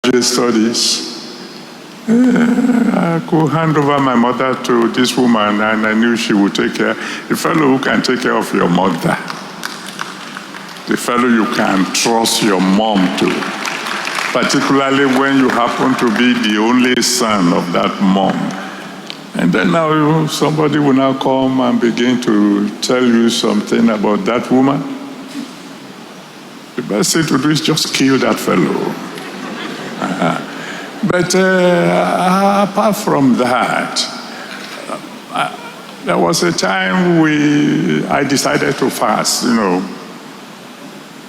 studies. I could hand over my mother to this woman, and I knew she would take care. The fellow who can take care of your mother, the fellow you can trust your mom to, particularly when you happen to be the only son of that mom. And then now somebody will now come and begin to tell you something about that woman. The best thing to do is just kill that fellow. But apart from that, there was a time I decided to fast,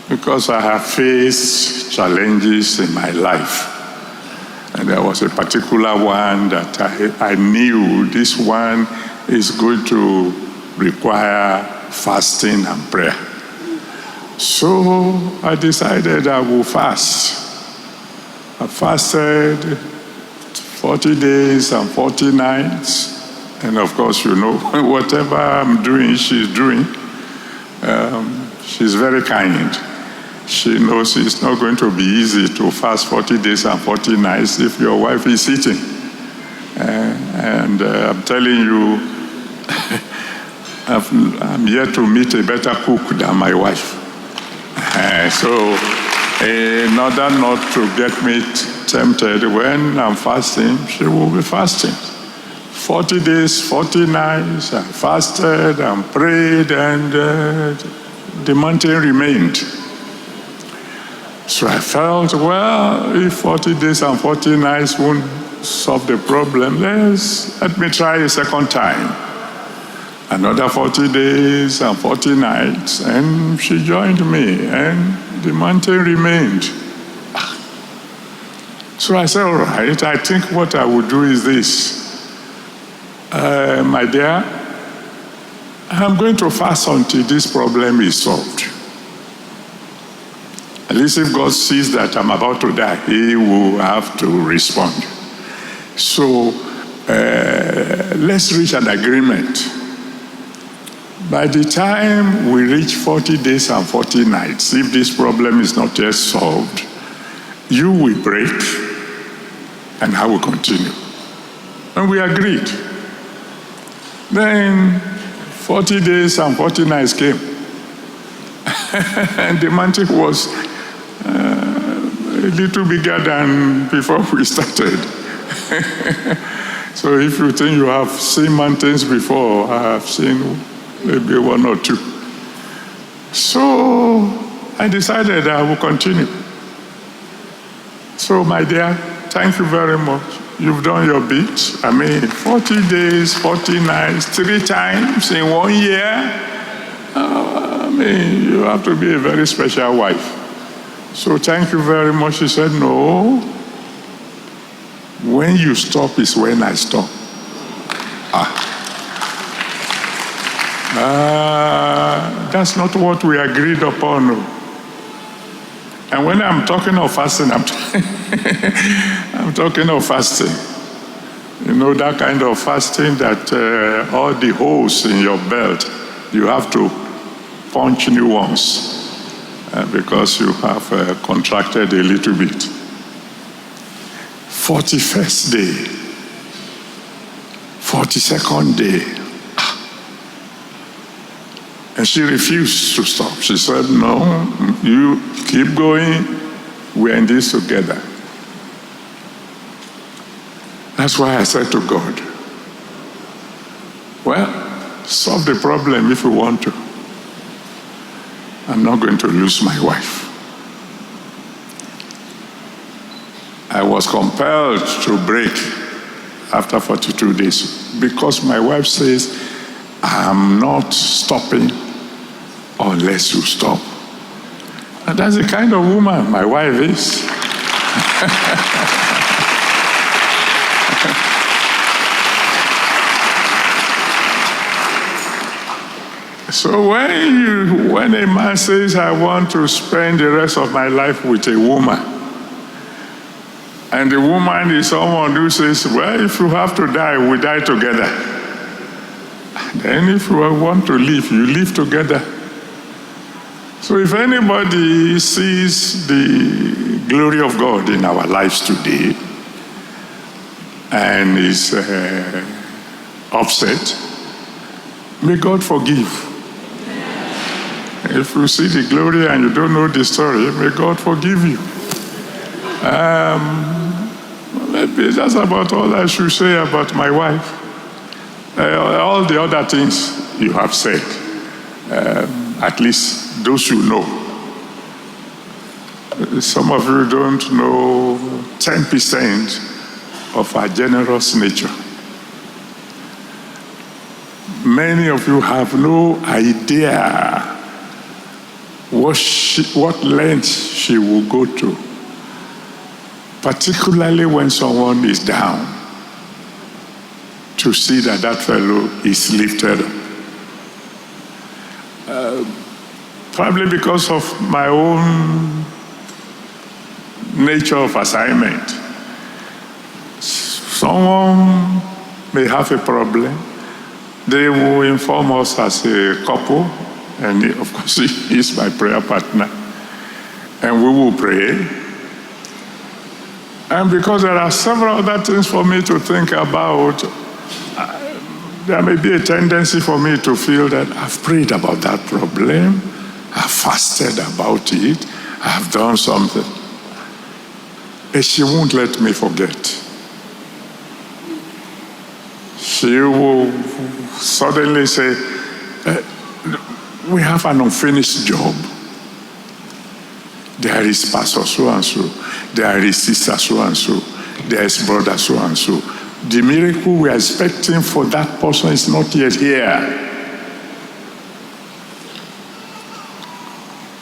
because I have faced challenges in my life. And there was a particular one that I knew this one is going to require fasting and prayer. So I decided I will fast. I fasted 40 days and 40 nights. And of course, whatever I'm doing, she's doing. She's very kind. She knows it's not going to be easy to fast 40 days and 40 nights if your wife is eating. And I'm telling you, I'm yet to meet a better cook than my wife. So in order not to get me tempted, when I'm fasting, she will be fasting. 40 days, 40 nights, I fasted and prayed, and the mountain remained. So I felt, well, if 40 days and 40 nights won't solve the problem, let me try a second time. Another 40 days and 40 nights, and she joined me, and the mountain remained. So I said, all right, I think what I would do is this. My dear, I'm going to fast until this problem is solved. At least if God sees that I'm about to die, he will have to respond. So let's reach an agreement. By the time we reach 40 days and 40 nights, if this problem is not yet solved, you will break and I will continue. And we agreed. Then 40 days and 40 nights came. And the mountain was a little bigger than before we started. So if you think you have seen mountains before, I have seen maybe one or two. So I decided I will continue. So my dear, thank you very much. You've done your bit. 40 days, 40 nights, 3 times in 1 year. You have to be a very special wife. So thank you very much. She said, no. When you stop is when I stop. That's not what we agreed upon. And when I'm talking of fasting, I'm talking of fasting. That kind of fasting that all the holes in your belt, you have to punch new ones because you have contracted a little bit. 41st day, 42nd day, and she refused to stop. She said, no, you keep going. We're in this together. That's why I said to God, well, solve the problem if you want to. I'm not going to lose my wife. I was compelled to break after 42 days because my wife says, I'm not stopping unless you stop. And that's the kind of woman my wife is. So when a man says, I want to spend the rest of my life with a woman, and the woman is someone who says, well, if you have to die, we die together. Then if you want to live, you live together. So if anybody sees the glory of God in our lives today and is upset, may God forgive. If you see the glory and you don't know the story, may God forgive you. Maybe that's about all I should say about my wife. All the other things you have said, at least those you know. Some of you don't know 10% of our generous nature. Many of you have no idea what length she will go to, particularly when someone is down, to see that that fellow is lifted up. Probably because of my own nature of assignment. Someone may have a problem. They will inform us as a couple, and of course he is my prayer partner. And we will pray. And because there are several other things for me to think about, there may be a tendency for me to feel that I've prayed about that problem, I've fasted about it, I've done something. And she won't let me forget. She will suddenly say, we have an unfinished job. There is pastor so-and-so, there is sister so-and-so, there is brother so-and-so. The miracle we are expecting for that person is not yet here.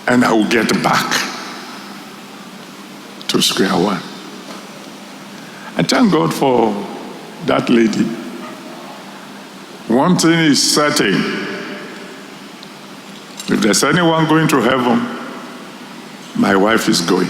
And I will get back to square one. I thank God for that lady. One thing is certain. If there's anyone going to heaven, my wife is going.